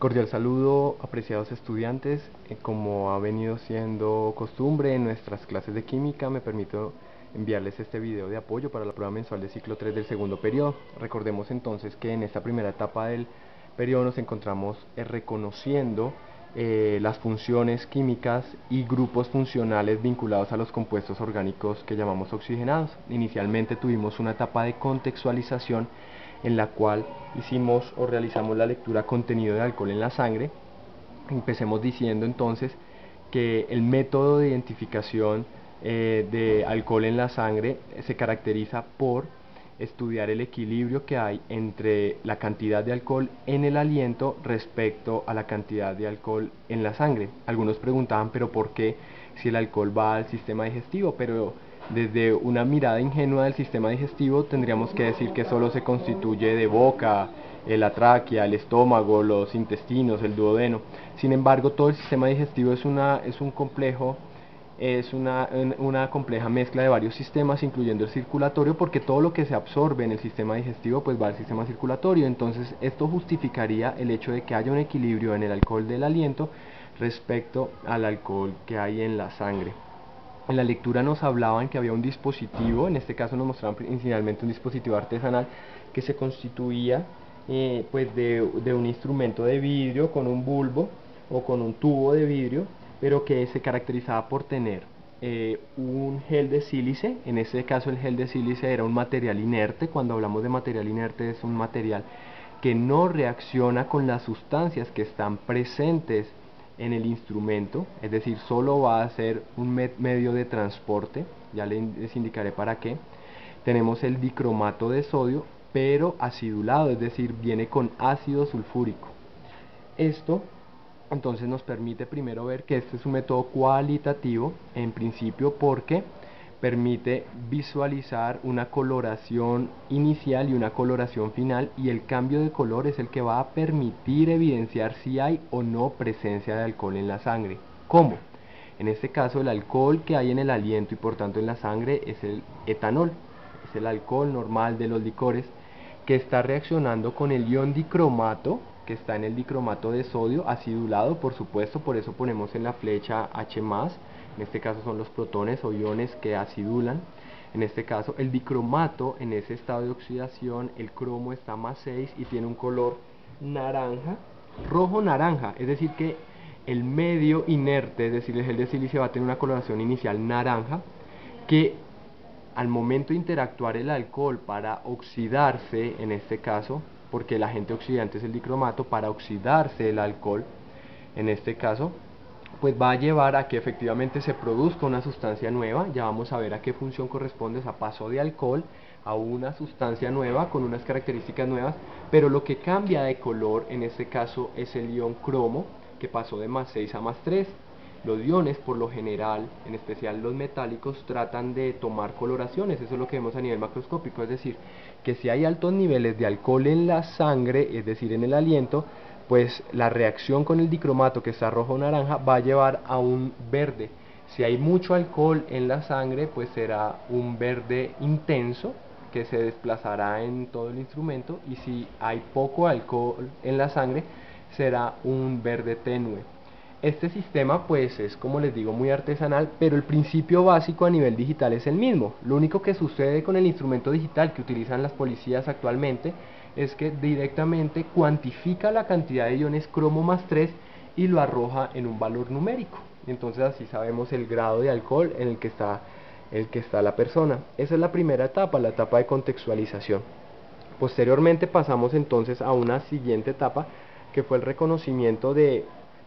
Cordial saludo, apreciados estudiantes. Como ha venido siendo costumbre en nuestras clases de química, me permito enviarles este video de apoyo para la prueba mensual de ciclo 3 del segundo periodo. Recordemos entonces que en esta primera etapa del periodo nos encontramos reconociendo las funciones químicas y grupos funcionales vinculados a los compuestos orgánicos que llamamos oxigenados. Inicialmente tuvimos una etapa de contextualización en la cual hicimos o realizamos la lectura contenido de alcohol en la sangre. Empecemos diciendo entonces que el método de identificación de alcohol en la sangre se caracteriza por estudiar el equilibrio que hay entre la cantidad de alcohol en el aliento respecto a la cantidad de alcohol en la sangre. Algunos preguntaban, pero ¿por qué si el alcohol va al sistema digestivo? Pero desde una mirada ingenua del sistema digestivo tendríamos que decir que solo se constituye de boca, la tráquea, el estómago, los intestinos, el duodeno. Sin embargo, todo el sistema digestivo es un complejo, es una compleja mezcla de varios sistemas, incluyendo el circulatorio, porque todo lo que se absorbe en el sistema digestivo pues va al sistema circulatorio. Entonces esto justificaría el hecho de que haya un equilibrio en el alcohol del aliento respecto al alcohol que hay en la sangre. En la lectura nos hablaban que había un dispositivo, en este caso nos mostraban inicialmente un dispositivo artesanal que se constituía pues de un instrumento de vidrio con un bulbo o con un tubo de vidrio, pero que se caracterizaba por tener un gel de sílice. En este caso el gel de sílice era un material inerte. Cuando hablamos de material inerte es un material que no reacciona con las sustancias que están presentes en el instrumento, es decir, solo va a ser un medio de transporte. Ya les indicaré para qué. Tenemos el dicromato de sodio, pero acidulado, es decir, viene con ácido sulfúrico. Esto entonces nos permite primero ver que este es un método cualitativo, en principio porque permite visualizar una coloración inicial y una coloración final, y el cambio de color es el que va a permitir evidenciar si hay o no presencia de alcohol en la sangre. ¿Cómo? En este caso el alcohol que hay en el aliento y por tanto en la sangre es el etanol, es el alcohol normal de los licores que está reaccionando con el ion dicromato que está en el dicromato de sodio, acidulado por supuesto, por eso ponemos en la flecha H+, en este caso son los protones o iones que acidulan. En este caso el dicromato en ese estado de oxidación, el cromo está +6 y tiene un color naranja, rojo naranja, es decir que el medio inerte, es decir el gel de silicio va a tener una coloración inicial naranja, que al momento de interactuar el alcohol para oxidarse, en este caso, porque el agente oxidante es el dicromato, para oxidarse el alcohol, en este caso, pues va a llevar a que efectivamente se produzca una sustancia nueva. Ya vamos a ver a qué función corresponde ese paso de alcohol a una sustancia nueva con unas características nuevas, pero lo que cambia de color en este caso es el ion cromo, que pasó de +6 a +3. Los iones, por lo general, en especial los metálicos, tratan de tomar coloraciones. Eso es lo que vemos a nivel macroscópico, es decir, que si hay altos niveles de alcohol en la sangre, es decir, en el aliento, pues la reacción con el dicromato, que está rojo o naranja, va a llevar a un verde. Si hay mucho alcohol en la sangre, pues será un verde intenso que se desplazará en todo el instrumento, y si hay poco alcohol en la sangre, será un verde tenue. Este sistema pues es, como les digo, muy artesanal, pero el principio básico a nivel digital es el mismo. Lo único que sucede con el instrumento digital que utilizan las policías actualmente es que directamente cuantifica la cantidad de iones cromo +3 y lo arroja en un valor numérico. Entonces así sabemos el grado de alcohol en el que está la persona. Esa es la primera etapa, la etapa de contextualización. Posteriormente pasamos entonces a una siguiente etapa, que fue el reconocimiento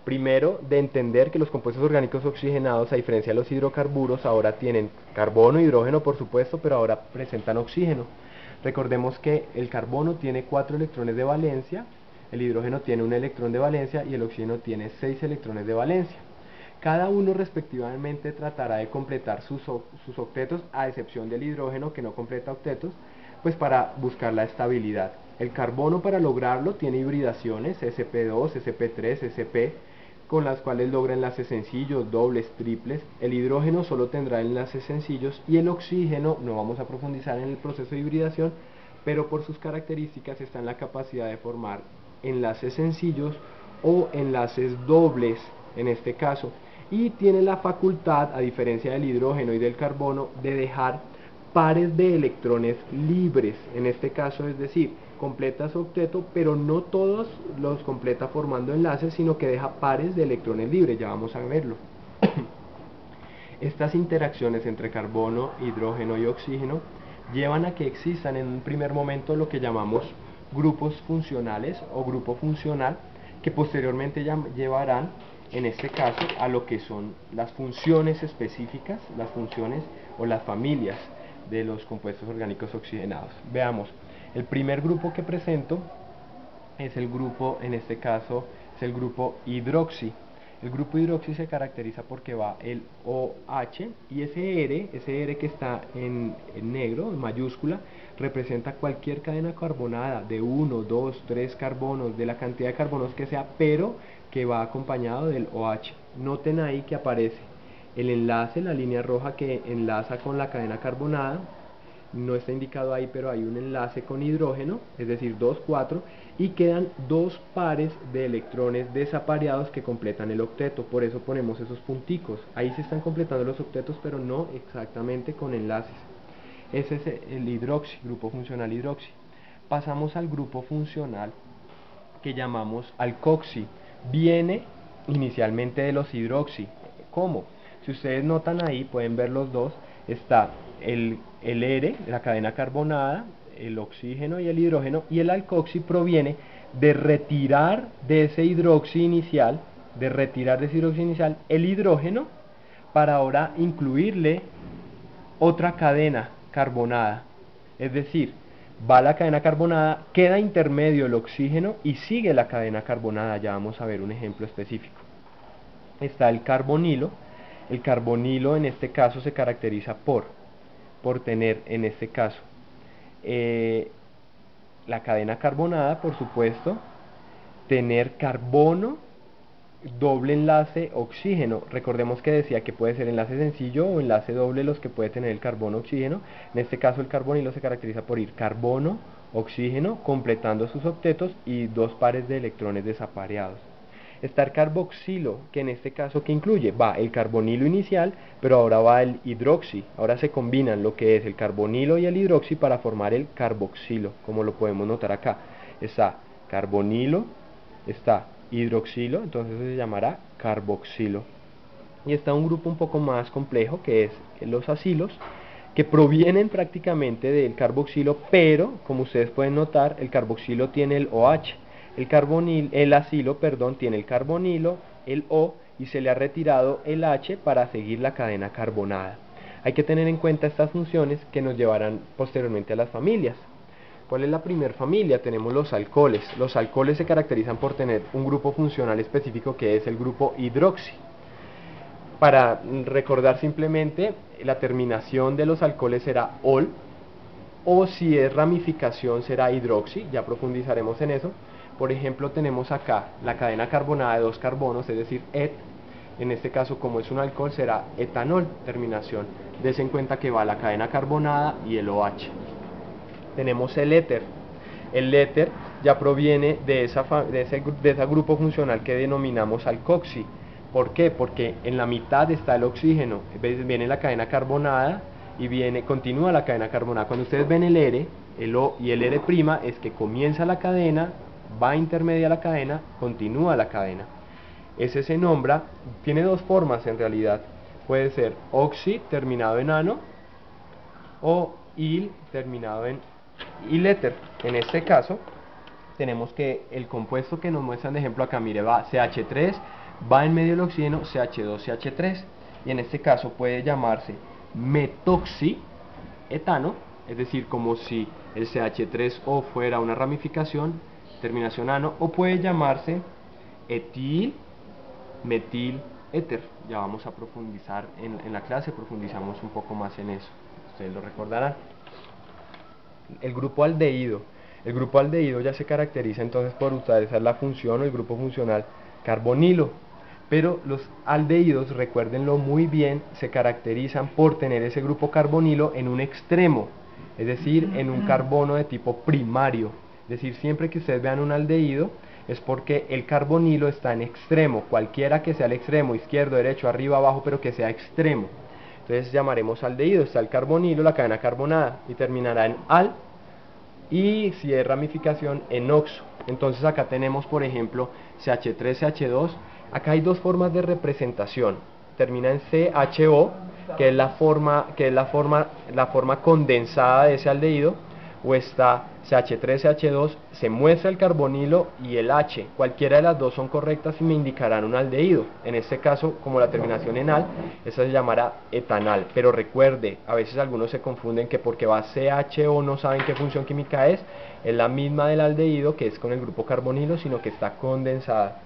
primero, de entender que los compuestos orgánicos oxigenados, a diferencia de los hidrocarburos, ahora tienen carbono e hidrógeno, por supuesto, pero ahora presentan oxígeno. Recordemos que el carbono tiene 4 electrones de valencia, el hidrógeno tiene 1 electrón de valencia y el oxígeno tiene 6 electrones de valencia. Cada uno respectivamente tratará de completar sus octetos, a excepción del hidrógeno, que no completa octetos, pues para buscar la estabilidad. El carbono, para lograrlo, tiene hibridaciones sp2, sp3, sp, con las cuales logra enlaces sencillos, dobles, triples. El hidrógeno solo tendrá enlaces sencillos, y el oxígeno, no vamos a profundizar en el proceso de hibridación, pero por sus características está en la capacidad de formar enlaces sencillos o enlaces dobles en este caso, y tiene la facultad, a diferencia del hidrógeno y del carbono, de dejar pares de electrones libres, en este caso, es decir, completa su octeto, pero no todos los completa formando enlaces, sino que deja pares de electrones libres, ya vamos a verlo. Estas interacciones entre carbono, hidrógeno y oxígeno llevan a que existan en un primer momento lo que llamamos grupos funcionales o grupo funcional, que posteriormente llevarán, en este caso, a lo que son las funciones específicas, las funciones o las familias de los compuestos orgánicos oxigenados. Veamos, el primer grupo que presento es el grupo, en este caso, es el grupo hidroxi. El grupo hidroxi se caracteriza porque va el OH y ese R que está en negro, en mayúscula, representa cualquier cadena carbonada de 1, 2, 3 carbonos, de la cantidad de carbonos que sea, pero que va acompañado del OH. Noten ahí que aparece el enlace, la línea roja que enlaza con la cadena carbonada. No está indicado ahí, pero hay un enlace con hidrógeno, es decir, 2, 4, y quedan dos pares de electrones desapareados que completan el octeto. Por eso ponemos esos punticos. Ahí se están completando los octetos, pero no exactamente con enlaces. Ese es el hidroxi, grupo funcional hidroxi. Pasamos al grupo funcional que llamamos alcoxi. Viene inicialmente de los hidroxi. ¿Cómo? Si ustedes notan ahí, pueden ver los dos. Está el R, la cadena carbonada, el oxígeno y el hidrógeno, y el alcoxi proviene de retirar de ese hidroxi inicial, el hidrógeno, para ahora incluirle otra cadena carbonada. Es decir, va la cadena carbonada, queda intermedio el oxígeno y sigue la cadena carbonada. Ya vamos a ver un ejemplo específico. Está el carbonilo. El carbonilo en este caso se caracteriza por tener, en este caso, la cadena carbonada, por supuesto, tener carbono, doble enlace, oxígeno. Recordemos que decía que puede ser enlace sencillo o enlace doble los que puede tener el carbono, oxígeno. En este caso el carbonilo se caracteriza por ir carbono, oxígeno, completando sus octetos y dos pares de electrones desapareados. Está el carboxilo, que en este caso, ¿qué incluye? Va el carbonilo inicial, pero ahora va el hidroxi. Ahora se combinan lo que es el carbonilo y el hidroxi para formar el carboxilo, como lo podemos notar acá. Está carbonilo, está hidroxilo, entonces se llamará carboxilo. Y está un grupo un poco más complejo, que es los acilos, que provienen prácticamente del carboxilo, pero, como ustedes pueden notar, el carboxilo tiene el OH. El acilo, tiene el carbonilo, el O, y se le ha retirado el H para seguir la cadena carbonada. Hay que tener en cuenta estas funciones que nos llevarán posteriormente a las familias. ¿Cuál es la primera familia? Tenemos los alcoholes. Los alcoholes se caracterizan por tener un grupo funcional específico que es el grupo hidroxi. Para recordar simplemente, la terminación de los alcoholes será ol, o si es ramificación será hidroxi, ya profundizaremos en eso. Por ejemplo, tenemos acá la cadena carbonada de dos carbonos, es decir, et. En este caso, como es un alcohol, será etanol, terminación. Des en cuenta que va la cadena carbonada y el OH. Tenemos el éter. El éter ya proviene de ese grupo funcional que denominamos alcoxi. ¿Por qué? Porque en la mitad está el oxígeno. Viene la cadena carbonada y continúa la cadena carbonada. Cuando ustedes ven el R, el O y el R', es que comienza la cadena, va intermedia la cadena, continúa la cadena. Ese se nombra, tiene dos formas en realidad. Puede ser oxi terminado en ano o il terminado en iléter. En este caso tenemos que el compuesto que nos muestran de ejemplo acá, mire, va CH3, va en medio del oxígeno, CH2, CH3, y en este caso puede llamarse metoxietano, es decir, como si el CH3O fuera una ramificación, terminación ano, o puede llamarse etil metil éter. Ya vamos a profundizar en la clase, profundizamos un poco más en eso, ustedes lo recordarán. El grupo aldehído. El grupo aldehído ya se caracteriza entonces por utilizar la función o el grupo funcional carbonilo. Pero los aldehídos, recuérdenlo muy bien, se caracterizan por tener ese grupo carbonilo en un extremo, es decir, en un carbono de tipo primario. Es decir, siempre que ustedes vean un aldehído, es porque el carbonilo está en extremo, cualquiera que sea el extremo, izquierdo, derecho, arriba, abajo, pero que sea extremo. Entonces llamaremos aldehído, está el carbonilo, la cadena carbonada, y terminará en al, y si es ramificación en oxo. Entonces acá tenemos, por ejemplo, CH3, CH2. Acá hay dos formas de representación. Termina en CHO, que es la forma condensada de ese aldehído, o está CH3, CH2, se muestra el carbonilo y el H. Cualquiera de las dos son correctas y me indicarán un aldehído. En este caso, como la terminación en al, esa se llamará etanal. Pero recuerde, a veces algunos se confunden que porque va CHO no saben qué función química es la misma del aldehído, que es con el grupo carbonilo, sino que está condensada.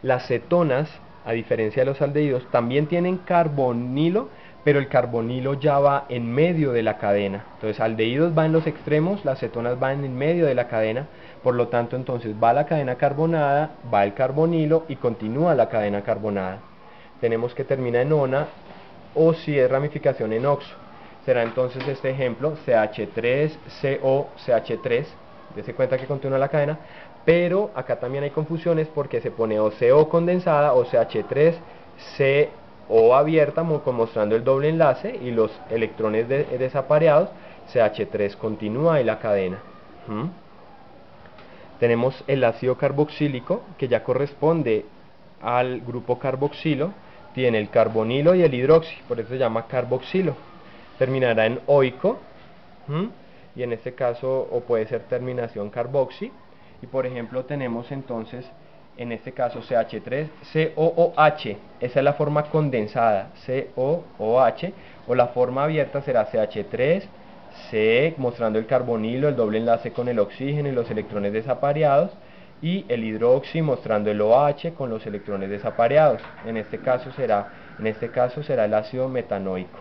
Las cetonas, a diferencia de los aldehídos, también tienen carbonilo, pero el carbonilo ya va en medio de la cadena. Entonces aldehídos va en los extremos, las cetonas van en medio de la cadena. Por lo tanto, entonces va la cadena carbonada, va el carbonilo y continúa la cadena carbonada. Tenemos que termina en ona, o si es ramificación en oxo. Será entonces este ejemplo, CH3CO, CH3. Dese cuenta que continúa la cadena, pero acá también hay confusiones porque se pone o CO condensada o CH3CO abierta, mostrando el doble enlace y los electrones desapareados. CH3 continúa y la cadena. Tenemos el ácido carboxílico, que ya corresponde al grupo carboxilo, tiene el carbonilo y el hidroxi, por eso se llama carboxilo. Terminará en oico, y en este caso, o puede ser terminación carboxi. Y por ejemplo tenemos entonces, en este caso CH3COOH, esa es la forma condensada, COOH, o la forma abierta será CH3C, mostrando el carbonilo, el doble enlace con el oxígeno y los electrones desapareados, y el hidroxi mostrando el OH con los electrones desapareados. En este caso será el ácido metanoico.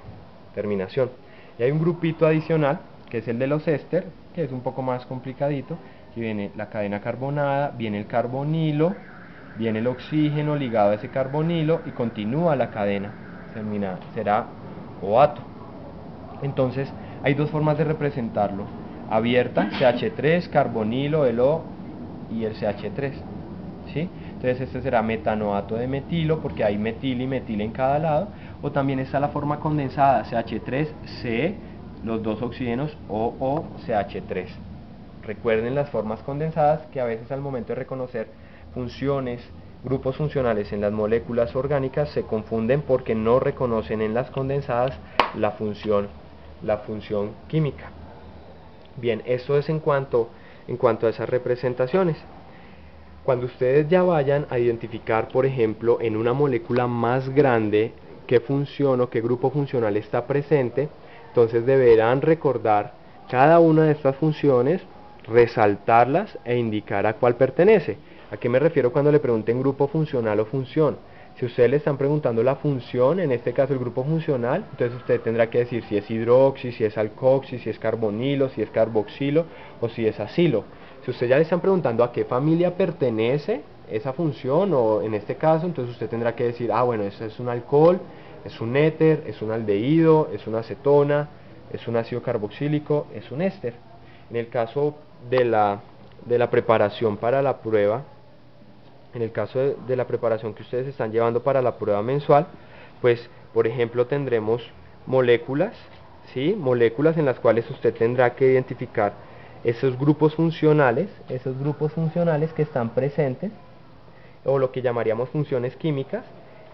Terminación. Y hay un grupito adicional, que es el de los éster, que es un poco más complicadito. Aquí viene la cadena carbonada, viene el carbonilo, viene el oxígeno ligado a ese carbonilo y continúa la cadena. Será OATO. Entonces hay dos formas de representarlo: abierta, CH3, carbonilo, el O y el CH3, ¿sí? Entonces este será metanoato de metilo, porque hay metil y metil en cada lado. O también está la forma condensada, CH3C, los dos oxígenos, OOCH3. Recuerden las formas condensadas, que a veces al momento de reconocer funciones, grupos funcionales en las moléculas orgánicas se confunden porque no reconocen en las condensadas la función química. Bien, esto es en cuanto a esas representaciones. Cuando ustedes ya vayan a identificar, por ejemplo, en una molécula más grande qué función o qué grupo funcional está presente, entonces deberán recordar cada una de estas funciones, resaltarlas e indicar a cuál pertenece. ¿A qué me refiero cuando le pregunten grupo funcional o función? Si ustedes le están preguntando la función, en este caso el grupo funcional, entonces usted tendrá que decir si es hidroxi, si es alcoxi, si es carbonilo, si es carboxilo o si es acilo. Si usted ya le están preguntando a qué familia pertenece esa función, o en este caso, entonces usted tendrá que decir, bueno, eso es un alcohol, es un éter, es un aldehído, es una acetona, es un ácido carboxílico, es un éster. En el caso de la preparación para la prueba, en el caso de la preparación que ustedes están llevando para la prueba mensual, pues por ejemplo tendremos moléculas, ¿sí? Moléculas en las cuales usted tendrá que identificar esos grupos funcionales que están presentes, o lo que llamaríamos funciones químicas,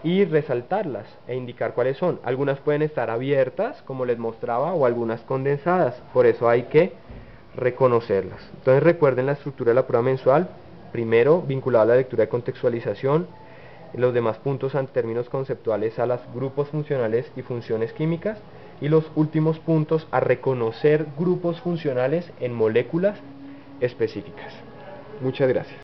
y resaltarlas e indicar cuáles son. Algunas pueden estar abiertas, como les mostraba, o algunas condensadas, por eso hay que reconocerlas. Entonces recuerden la estructura de la prueba mensual: primero, vinculado a la lectura de contextualización; los demás puntos en términos conceptuales a los grupos funcionales y funciones químicas; y los últimos puntos a reconocer grupos funcionales en moléculas específicas. Muchas gracias.